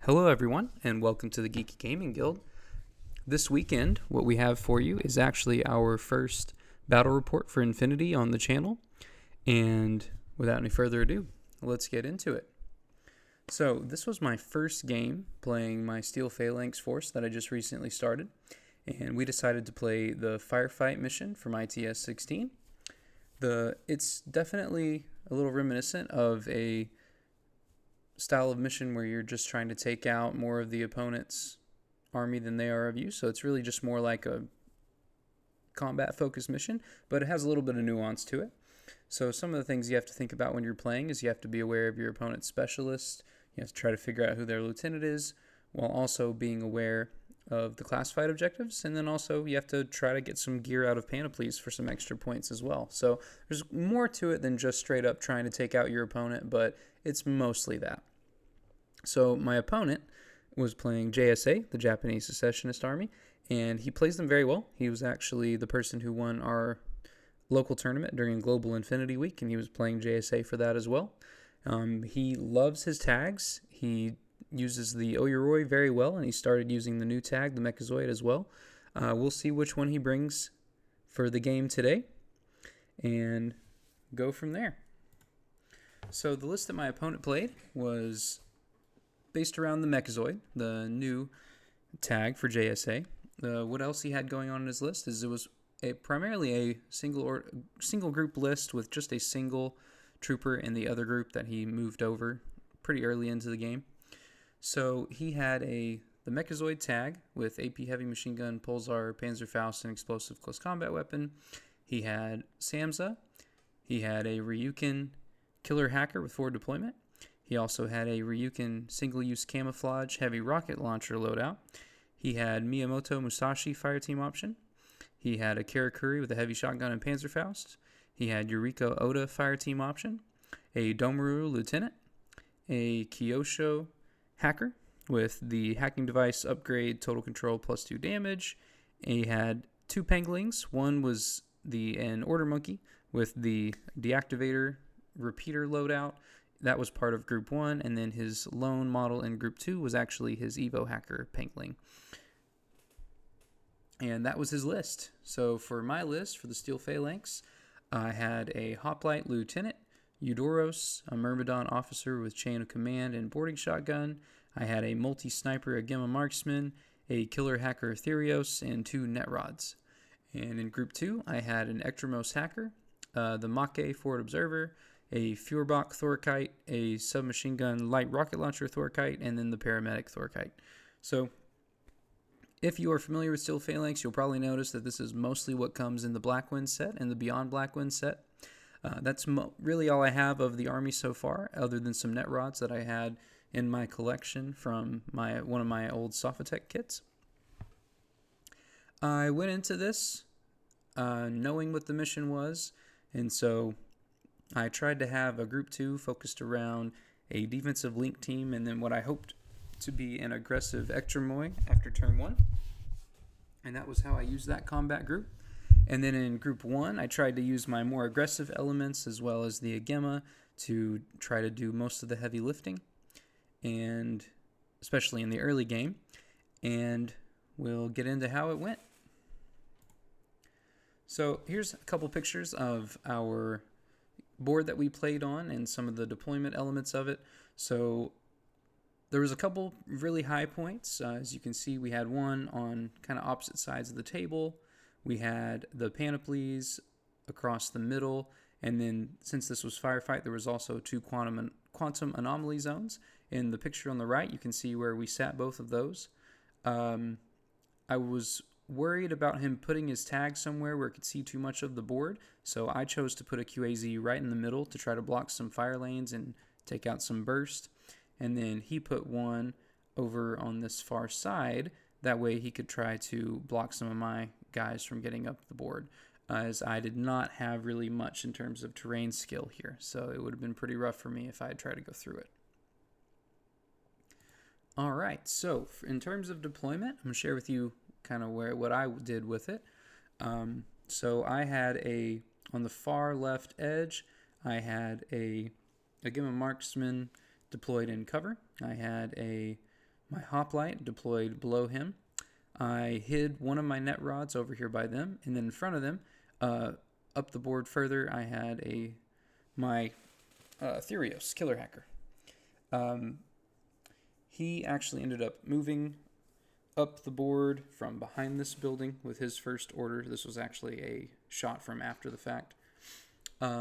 Hello everyone, and welcome to the Geeky Gaming Guild. This weekend, what we have for you is actually our first battle report for Infinity on the channel, and without any further ado, let's get into it. So, this was my first game playing my Steel Phalanx force that I just recently started, and we decided to play the Firefight mission from ITS 16. It's definitely a little reminiscent of a style of mission where you're just trying to take out more of the opponent's army than they are of you. So it's really just more like a combat focused mission, but it has a little bit of nuance to it. So some of the things you have to think about when you're playing is you have to be aware of your opponent's specialist. You have to try to figure out who their lieutenant is while also being aware of the classified objectives. And then also you have to try to get some gear out of panoplies for some extra points as well. So there's more to it than just straight up trying to take out your opponent, but it's mostly that. So my opponent was playing JSA, the Japanese Secessionist Army, and he plays them very well. He was actually the person who won our local tournament during Global Infinity Week, and he was playing JSA for that as well. He loves his tags. He uses the Oyuroi very well, and he started using the new tag, the Mechazoid, as well. We'll see which one he brings for the game today, and go from there. So the list that my opponent played was based around the Mechazoid, the new tag for JSA. What else he had going on in his list is it was primarily a single group list with just a single trooper in the other group that he moved over pretty early into the game. So he had the Mechazoid tag with AP Heavy Machine Gun, Pulsar, Panzerfaust, and Explosive Close Combat Weapon. He had Samza. He had a Ryukin Killer Hacker with forward deployment. He also had a Ryukin Single-Use Camouflage Heavy Rocket Launcher loadout. He had Miyamoto Musashi Fireteam option. He had a Karakuri with a Heavy Shotgun and Panzerfaust. He had Yuriko Oda Fireteam option. A Domaru Lieutenant. A Kyosho Hacker with the Hacking Device Upgrade Total Control +2 damage. He had two Penglings. One was an Order Monkey with the Deactivator Repeater loadout. That was part of Group 1, and then his lone model in Group 2 was actually his Evo Hacker Pengling. And that was his list. So for my list, for the Steel Phalanx, I had a Hoplite Lieutenant, Eudoros, a Myrmidon Officer with Chain of Command and Boarding Shotgun. I had a Multi-Sniper Agema Marksman, a Killer Hacker Therios, and two Net Rods. And in Group 2, I had an Ectremos Hacker, the Make Forward Observer, a Feuerbach Thorkite, a Submachine Gun Light Rocket Launcher Thorkite, and then the Paramedic Thorkite. So, if you are familiar with Steel Phalanx, you'll probably notice that this is mostly what comes in the Blackwind set and the Beyond Blackwind set. That's really all I have of the army so far, other than some Net Rods that I had in my collection from one of my old Sofitech kits. I went into this knowing what the mission was, and so I tried to have a Group 2 focused around a defensive link team and then what I hoped to be an aggressive Ectremoi after turn 1. And that was how I used that combat group. And then in Group 1, I tried to use my more aggressive elements as well as the Agema to try to do most of the heavy lifting, and especially in the early game. And we'll get into how it went. So here's a couple pictures of our board that we played on and some of the deployment elements of it. So there was a couple really high points. As you can see, we had one on kind of opposite sides of the table. We had the panoplies across the middle, and then since this was Firefight, there was also two quantum anomaly zones. In the picture on the right, you can see where we sat both of those. I was worried about him putting his tag somewhere where it could see too much of the board, so I chose to put a QAZ right in the middle to try to block some fire lanes and take out some burst. And then he put one over on this far side. That way he could try to block some of my guys from getting up the board, as I did not have really much in terms of terrain skill here. So it would have been pretty rough for me if I had tried to go through it. All right, so in terms of deployment, I'm going to share with you kind of what I did with it. So I had on the far left edge, I had a Agema Marksman deployed in cover. I had a my hoplite deployed below him. I hid one of my net rods over here by them, and then in front of them, up the board further, I had my Therios, Killer Hacker. He actually ended up moving up the board from behind this building with his first order. This was actually a shot from after the fact.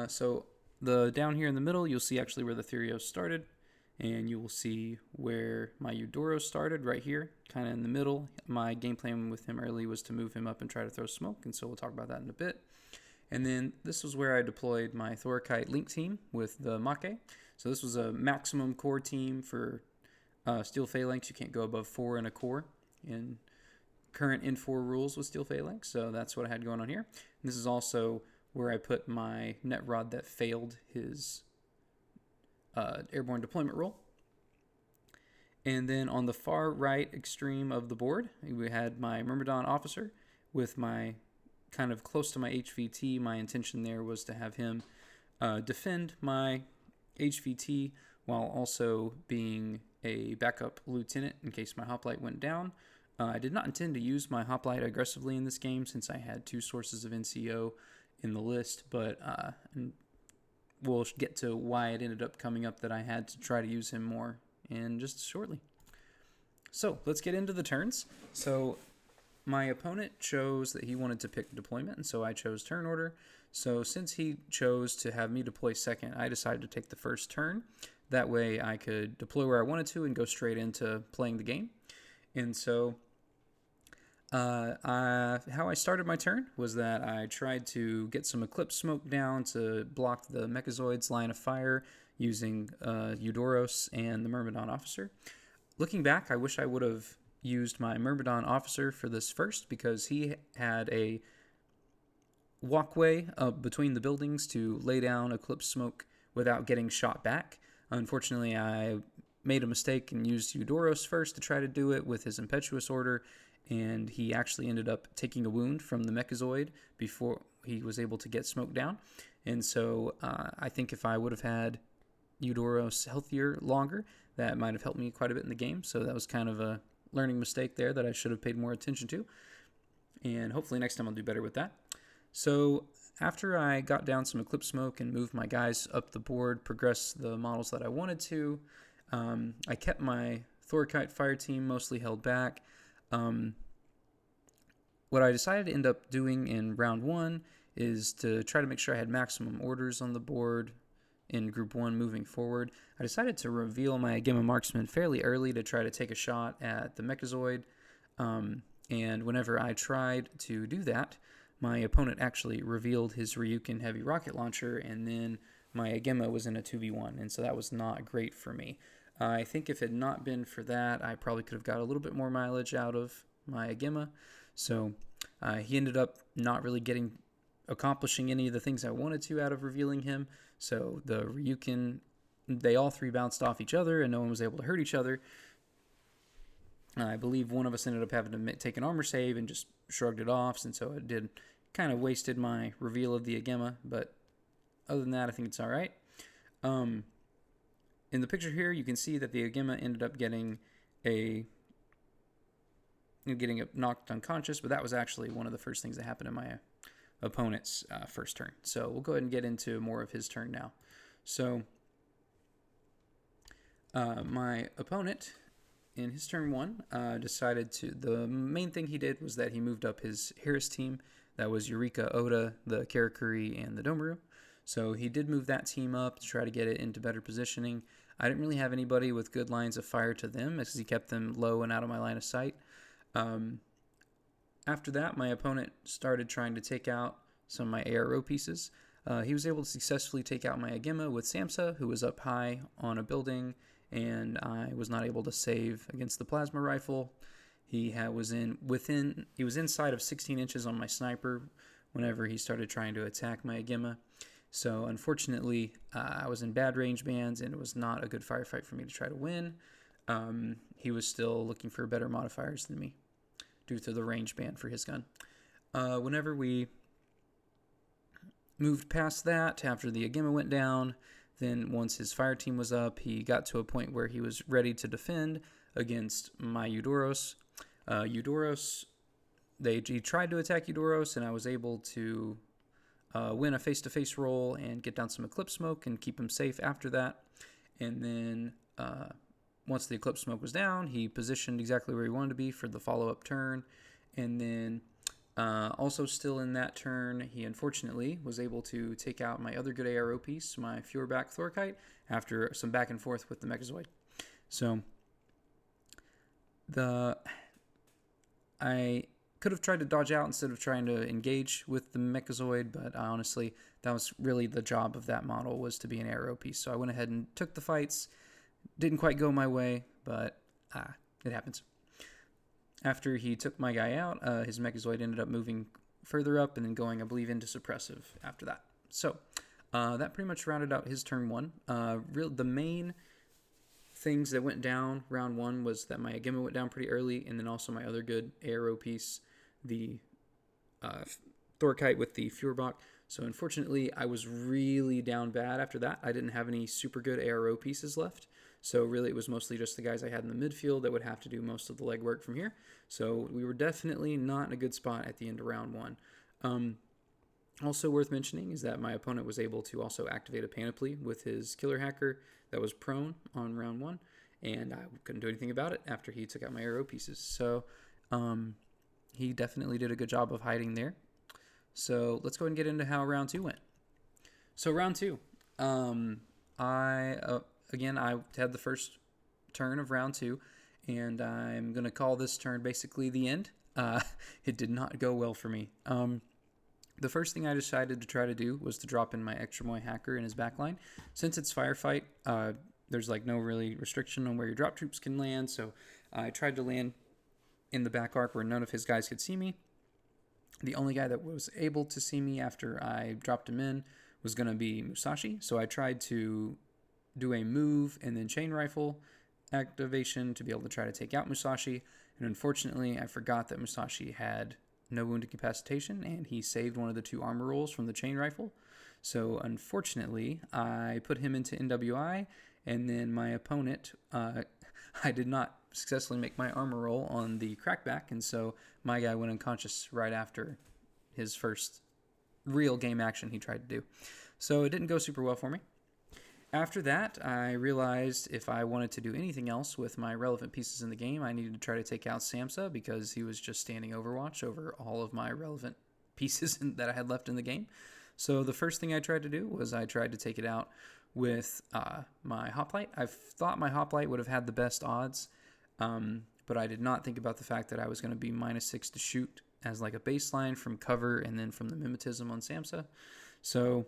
So down here in the middle, you'll see actually where the Therios started, and you will see where my Eudoros started right here, kind of in the middle. My game plan with him early was to move him up and try to throw smoke, and so we'll talk about that in a bit. And then this was where I deployed my Thorkite Link team with the Make. So this was a maximum core team for Steel Phalanx. You can't go above 4 in a core in current N4 rules with Steel Phalanx, so that's what I had going on here. And this is also where I put my net rod that failed his airborne deployment roll. And then on the far right extreme of the board, we had my Myrmidon officer with my kind of close to my HVT. My intention there was to have him defend my HVT while also being a backup lieutenant in case my hoplite went down. I did not intend to use my hoplite aggressively in this game since I had 2 sources of NCO in the list, but we'll get to why it ended up coming up that I had to try to use him more in just shortly. So let's get into the turns. So my opponent chose that he wanted to pick deployment, and so I chose turn order. So since he chose to have me deploy second, I decided to take the first turn. That way I could deploy where I wanted to and go straight into playing the game. And so how I started my turn was that I tried to get some Eclipse smoke down to block the Mechazoid's line of fire using Eudoros and the Myrmidon officer. Looking back, I wish I would have used my Myrmidon officer for this first because he had a walkway between the buildings to lay down Eclipse smoke without getting shot back. Unfortunately, I made a mistake and used Eudoros first to try to do it with his impetuous order, and he actually ended up taking a wound from the Mechazoid before he was able to get smoked down. And so I think if I would have had Eudoros healthier longer, that might have helped me quite a bit in the game. So that was kind of a learning mistake there that I should have paid more attention to. And hopefully next time I'll do better with that. So after I got down some Eclipse smoke and moved my guys up the board, progressed the models that I wanted to, I kept my Thorkite fire team mostly held back. What I decided to end up doing in round 1 is to try to make sure I had maximum orders on the board in group 1 moving forward. I decided to reveal my Gemma Marksman fairly early to try to take a shot at the Mechazoid. And whenever I tried to do that, my opponent actually revealed his Ryukin heavy rocket launcher, and then my Gemma was in a 2v1, and so that was not great for me. I think if it had not been for that, I probably could have got a little bit more mileage out of my Gemma. So he ended up not really accomplishing any of the things I wanted to out of revealing him. So the Ryukin, they all 3 bounced off each other, and no one was able to hurt each other. I believe one of us ended up having to take an armor save and just shrugged it off, and so it did kind of wasted my reveal of the Gemma, but other than that, I think it's all right. In the picture here, you can see that the Gemma ended up getting knocked unconscious, but that was actually one of the first things that happened in my opponent's first turn. So we'll go ahead and get into more of his turn now. So my opponent, in his turn 1, the main thing he did was that he moved up his Harris team. That was Eureka, Oda, the Karakuri, and the Domaru. So he did move that team up to try to get it into better positioning. I didn't really have anybody with good lines of fire to them because he kept them low and out of my line of sight. After that, my opponent started trying to take out some of my ARO pieces. He was able to successfully take out my Agema with Samsa, who was up high on a building, and I was not able to save against the plasma rifle. He was inside of 16 inches on my sniper whenever he started trying to attack my Agema. So unfortunately, I was in bad range bands, and it was not a good firefight for me to try to win. He was still looking for better modifiers than me due to the range band for his gun. Whenever we moved past that, after the Agema went down, Then once his fire team was up, he got to a point where he was ready to defend against my Eudoros. He tried to attack Eudoros, and I was able to win a face-to-face roll and get down some Eclipse Smoke and keep him safe after that. And then once the Eclipse Smoke was down, he positioned exactly where he wanted to be for the follow-up turn. And then also still in that turn, he unfortunately was able to take out my other good ARO piece, my Fjordback Thorkite, after some back and forth with the Mechazoid. So I could have tried to dodge out instead of trying to engage with the Mechazoid, but honestly, that was really the job of that model, was to be an ARO piece. So I went ahead and took the fights. Didn't quite go my way, but it happens. After he took my guy out, his Mechazoid ended up moving further up and then going, I believe, into Suppressive after that. So that pretty much rounded out his turn one. The main things that went down round one was that my Agema went down pretty early, and then also my other good ARO piece, the Thorkite with the Fjordbach. So unfortunately, I was really down bad after that. I didn't have any super good ARO pieces left. So really, it was mostly just the guys I had in the midfield that would have to do most of the legwork from here. So we were definitely not in a good spot at the end of round one. Also worth mentioning is that my opponent was able to also activate a Panoply with his Killer Hacker that was prone on round one, and I couldn't do anything about it after he took out my ARO pieces. So he definitely did a good job of hiding there. So let's go ahead and get into how round two went. So round two, I had the first turn of round two, and I'm going to call this turn basically the end. It did not go well for me. The first thing I decided to try to do was to drop in my Extra Moy Hacker in his backline. Since it's Firefight, there's like no really restriction on where your drop troops can land, so I tried to land in the back arc where none of his guys could see me. The only guy that was able to see me after I dropped him in was going to be Musashi, so I tried to do a move and then chain rifle activation to be able to try to take out Musashi, and unfortunately I forgot that Musashi had no wound incapacitation, and he saved one of the 2 armor rolls from the chain rifle. So unfortunately, I put him into NWI, and then my opponent, I did not successfully make my armor roll on the crackback, and so my guy went unconscious right after his first real game action he tried to do. So it didn't go super well for me. After that, I realized if I wanted to do anything else with my relevant pieces in the game, I needed to try to take out Samsa, because he was just standing Overwatch over all of my relevant pieces that I had left in the game. So the first thing I tried to do was I tried to take it out with my Hoplite. I thought my Hoplite would have had the best odds, but I did not think about the fact that I was going to be -6 to shoot as like a baseline from cover and then from the Mimetism on Samsa. So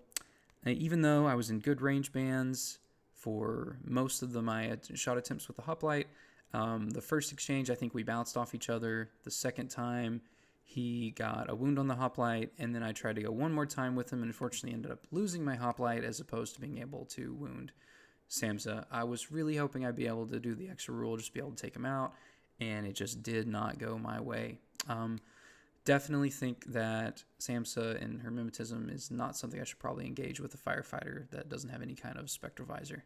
even though I was in good range bands for most of my shot attempts with the Hoplite, the first exchange, I think we bounced off each other. The second time, he got a wound on the Hoplite, and then I tried to go one more time with him, and unfortunately ended up losing my Hoplite as opposed to being able to wound Samsa. I was really hoping I'd be able to do the extra rule, just be able to take him out, and it just did not go my way. Definitely think that Samsa and her Mimetism is not something I should probably engage with a firefighter that doesn't have any kind of Spectral Visor,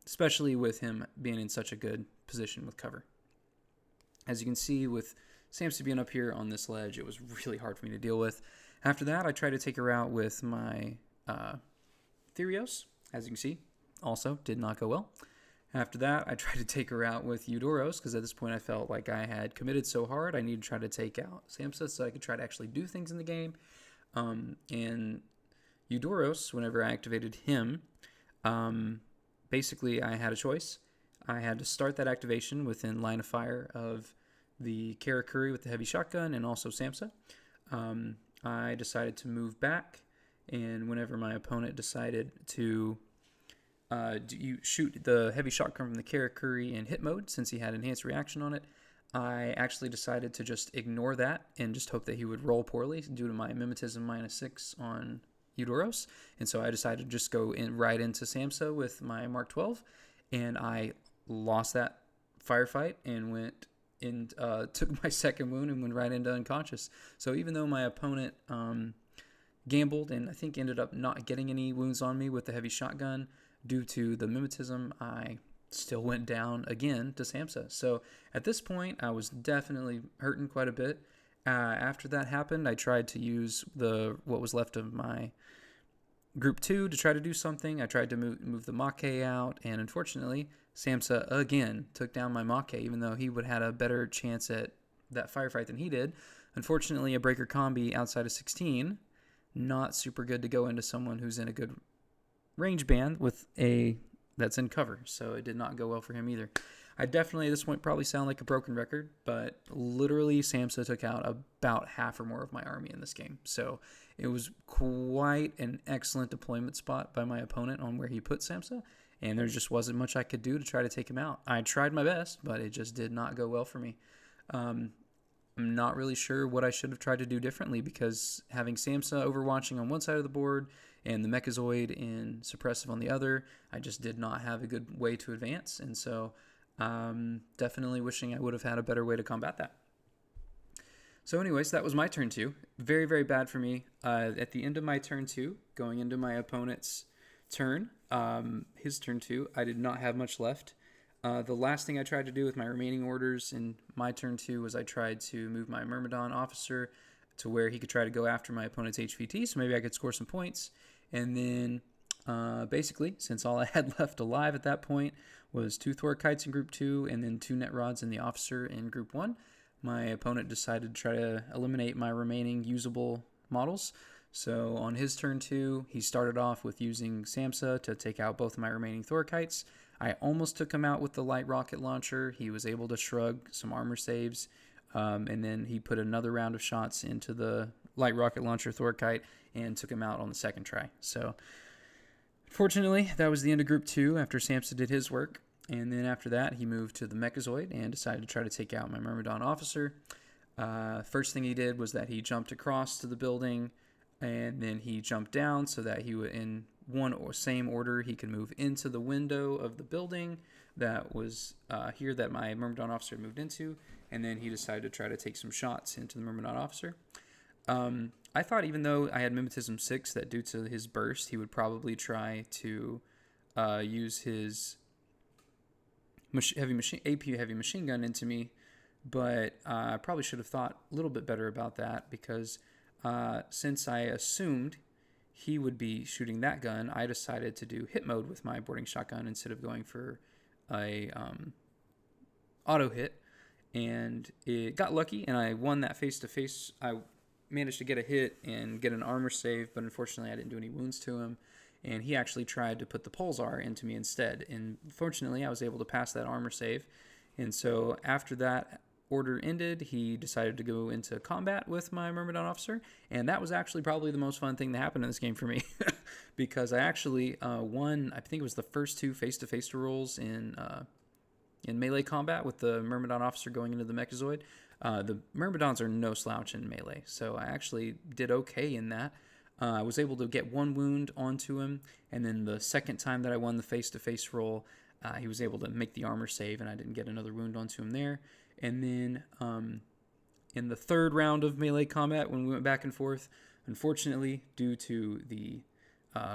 especially with him being in such a good position with cover. As you can see, with Samsa being up here on this ledge, it was really hard for me to deal with. After that, I tried to take her out with my Therios. As you can see, also did not go well. After that, I tried to take her out with Eudoros, because at this point I felt like I had committed so hard, I needed to try to take out Samsa so I could try to actually do things in the game. And Eudoros, whenever I activated him, basically I had a choice. I had to start that activation within line of fire of the Karakuri with the heavy shotgun and also Samsa. I decided to move back, and whenever my opponent decided to you shoot the heavy shotgun from the Karakuri in hit mode, since he had enhanced reaction on it, I actually decided to just ignore that and just hope that he would roll poorly due to my Mimetism -6 on Eudoros. And so I decided to just go in right into Samsa with my Mark 12, and I lost that firefight and went in, took my second wound and went right into unconscious. So even though my opponent gambled and I think ended up not getting any wounds on me with the heavy shotgun. Due to the mimetism, I still went down again to SAMHSA. So at this point, I was definitely hurting quite a bit. After that happened, I tried to use what was left of my Group 2 to try to do something. I tried to move the Maquet out, and unfortunately, SAMHSA again took down my Maquet, even though he would have had a better chance at that firefight than he did. Unfortunately, a breaker combi outside of 16, not super good to go into someone who's in a good range band with that's in cover, so it did not go well for him either. I definitely, at this point, probably sound like a broken record, but literally SAMHSA took out about half or more of my army in this game. So it was quite an excellent deployment spot by my opponent on where he put SAMHSA, and there just wasn't much I could do to try to take him out. I tried my best, but it just did not go well for me. I'm not really sure what I should have tried to do differently, because having SAMHSA overwatching on one side of the board and the Mechazoid and Suppressive on the other, I just did not have a good way to advance, and so definitely wishing I would have had a better way to combat that. So anyways, that was my turn 2. Very, very bad for me. At the end of my turn 2, going into my opponent's turn, his turn 2, I did not have much left. The last thing I tried to do with my remaining orders in my turn 2 was I tried to move my Myrmidon officer to where he could try to go after my opponent's HVT, so maybe I could score some points. And then basically, since all I had left alive at that point was 2 Thorkites in Group 2 and then 2 Netrods in the officer in Group 1, my opponent decided to try to eliminate my remaining usable models. So on his turn 2, he started off with using SAMHSA to take out both of my remaining Thorkites. I almost took him out with the light rocket launcher. He was able to shrug some armor saves, and then he put another round of shots into the light rocket launcher Thorkite and took him out on the second try. So fortunately, that was the end of Group 2 after SAMHSA did his work. And then after that, he moved to the Mechazoid and decided to try to take out my Myrmidon officer. First thing he did was that he jumped across to the building, and then he jumped down so that he would, in one or same order, he could move into the window of the building that was here that my Myrmidon officer moved into. And then he decided to try to take some shots into the Myrmidon officer. I thought, even though I had Mimetism 6, that due to his burst, he would probably try to use his AP heavy machine gun into me, but I probably should have thought a little bit better about that, because since I assumed he would be shooting that gun, I decided to do hit mode with my boarding shotgun instead of going for a auto hit, and it got lucky, and I won that face-to-face. I managed to get a hit and get an armor save, but unfortunately I didn't do any wounds to him, and he actually tried to put the Pulsar into me instead, and fortunately I was able to pass that armor save. And so after that order ended, he decided to go into combat with my Myrmidon officer, and that was actually probably the most fun thing that happened in this game for me, because I actually won, I think it was the first 2 face-to-face rolls in melee combat with the Myrmidon officer going into the Mechazoid. The Myrmidons are no slouch in melee, so I actually did okay in that. I was able to get 1 wound onto him, and then the second time that I won the face-to-face roll, he was able to make the armor save, and I didn't get another wound onto him there. And then in the third round of melee combat, when we went back and forth, unfortunately, due to the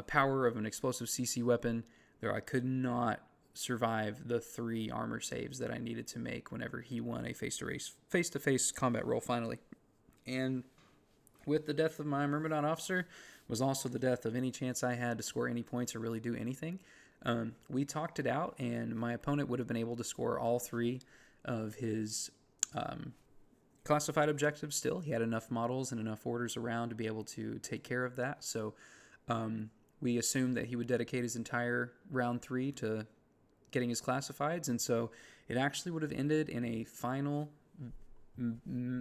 power of an explosive CC weapon, I could not survive the 3 armor saves that I needed to make whenever he won a face-to-face combat roll finally. And with the death of my Myrmidon officer was also the death of any chance I had to score any points or really do anything. We talked it out, and my opponent would have been able to score all 3 of his classified objectives still. He had enough models and enough orders around to be able to take care of that. So we assumed that he would dedicate his entire round 3 to getting his classifieds, and so it actually would have ended in a final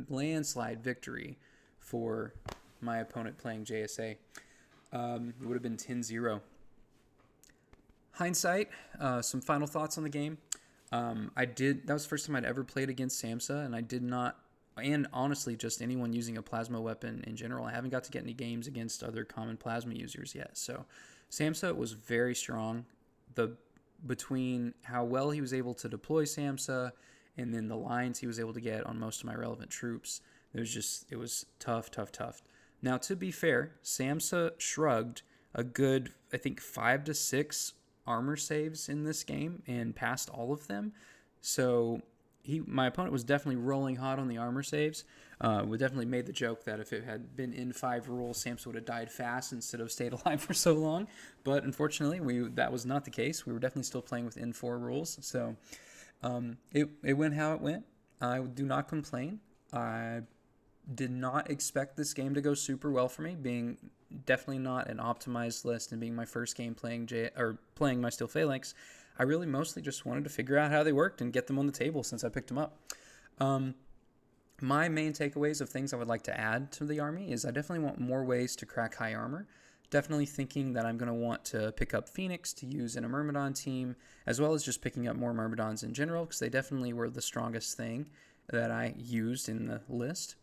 landslide victory for my opponent playing JSA. It would have been 10-0. Hindsight, some final thoughts on the game. That was the first time I'd ever played against SAMHSA, and I did not, and honestly just anyone using a plasma weapon in general. I haven't got to get any games against other common plasma users yet. So SAMHSA was very strong. Between how well he was able to deploy SAMHSA and then the lines he was able to get on most of my relevant troops, it was tough. Now, to be fair, Samsa shrugged a good, I think, 5 to 6 armor saves in this game and passed all of them. So my opponent was definitely rolling hot on the armor saves. We definitely made the joke that if it had been in 5 rules, Samsa would have died fast instead of stayed alive for so long. But unfortunately, that was not the case. We were definitely still playing within 4 rules. So it went how it went. I do not complain. I did not expect this game to go super well for me, being definitely not an optimized list and being my first game playing my Steel Phalanx. I really mostly just wanted to figure out how they worked and get them on the table since I picked them up. My main takeaways of things I would like to add to the army is I definitely want more ways to crack high armor. Definitely thinking that I'm going to want to pick up Phoenix to use in a Myrmidon team, as well as just picking up more Myrmidons in general, because they definitely were the strongest thing that I used in the list.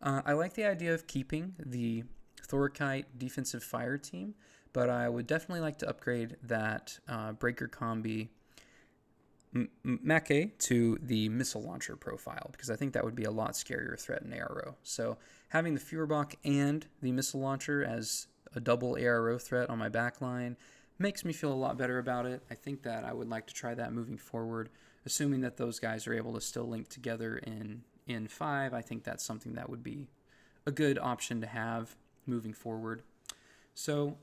I like the idea of keeping the Thorkite defensive fire team, but I would definitely like to upgrade that Breaker Combi Mackay to the missile launcher profile, because I think that would be a lot scarier threat in ARO. So having the Führerbach and the missile launcher as a double ARO threat on my back line makes me feel a lot better about it. I think that I would like to try that moving forward, assuming that those guys are able to still link together in 5. I think that's something that would be a good option to have moving forward. So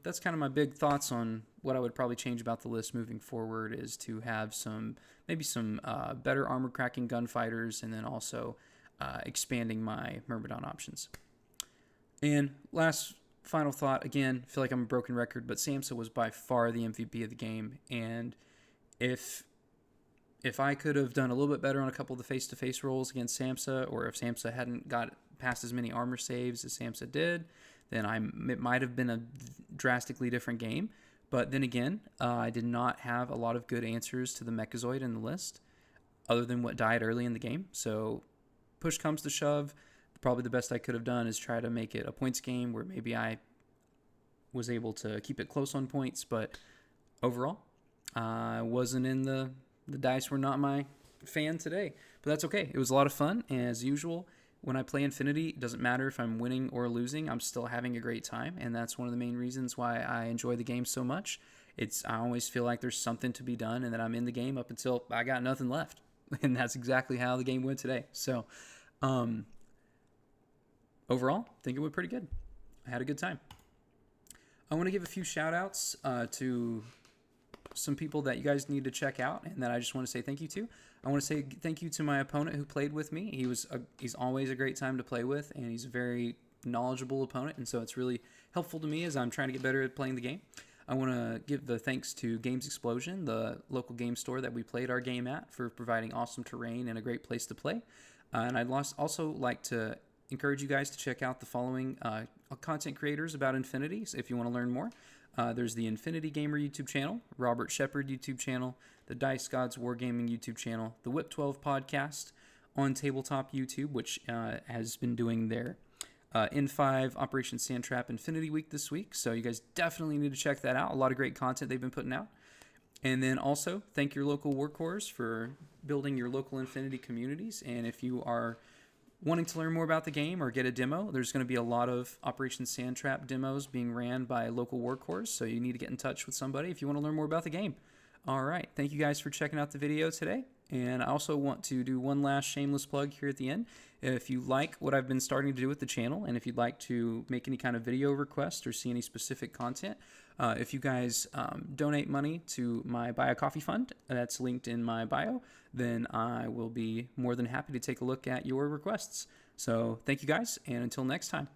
that's kind of my big thoughts on what I would probably change about the list moving forward, is to have maybe some better armor cracking gunfighters, and then also expanding my Myrmidon options. And final thought, again, I feel like I'm a broken record, but Samsa was by far the MVP of the game, and if I could have done a little bit better on a couple of the face-to-face rolls against Samsa, or if Samsa hadn't got past as many armor saves as Samsa did, then it might have been a drastically different game. But then again, I did not have a lot of good answers to the Mechazoid in the list, other than what died early in the game. So push comes to shove, probably the best I could have done is try to make it a points game where maybe I was able to keep it close on points, but overall, I wasn't in the dice were not my fan today. But that's okay. It was a lot of fun, and as usual, when I play Infinity, it doesn't matter if I'm winning or losing, I'm still having a great time, and that's one of the main reasons why I enjoy the game so much. I always feel like there's something to be done, and that I'm in the game up until I got nothing left. And that's exactly how the game went today. So, overall, I think it went pretty good. I had a good time. I want to give a few shout outs to some people that you guys need to check out and that I just want to say thank you to. I want to say thank you to my opponent who played with me. He's always a great time to play with, and he's a very knowledgeable opponent, and so it's really helpful to me as I'm trying to get better at playing the game. I want to give the thanks to Games Explosion, the local game store that we played our game at, for providing awesome terrain and a great place to play. And I'd also like to encourage you guys to check out the following content creators about Infinity if you want to learn more. There's the Infinity Gamer YouTube channel, Robert Shepard YouTube channel, the Dice Gods Wargaming YouTube channel, the Whip 12 podcast on Tabletop YouTube, which has been doing their N5 Operation Sandtrap Infinity Week this week. So you guys definitely need to check that out. A lot of great content they've been putting out. And then also thank your local workhorse for building your local Infinity communities. And if you are wanting to learn more about the game or get a demo, there's going to be a lot of Operation Sandtrap demos being ran by local workhorse, so you need to get in touch with somebody if you want to learn more about the game. All right, thank you guys for checking out the video today, and I also want to do one last shameless plug here at the end. If you like what I've been starting to do with the channel, and if you'd like to make any kind of video request or see any specific content, if you guys donate money to my Buy a Coffee fund, that's linked in my bio, then I will be more than happy to take a look at your requests. So thank you guys, and until next time.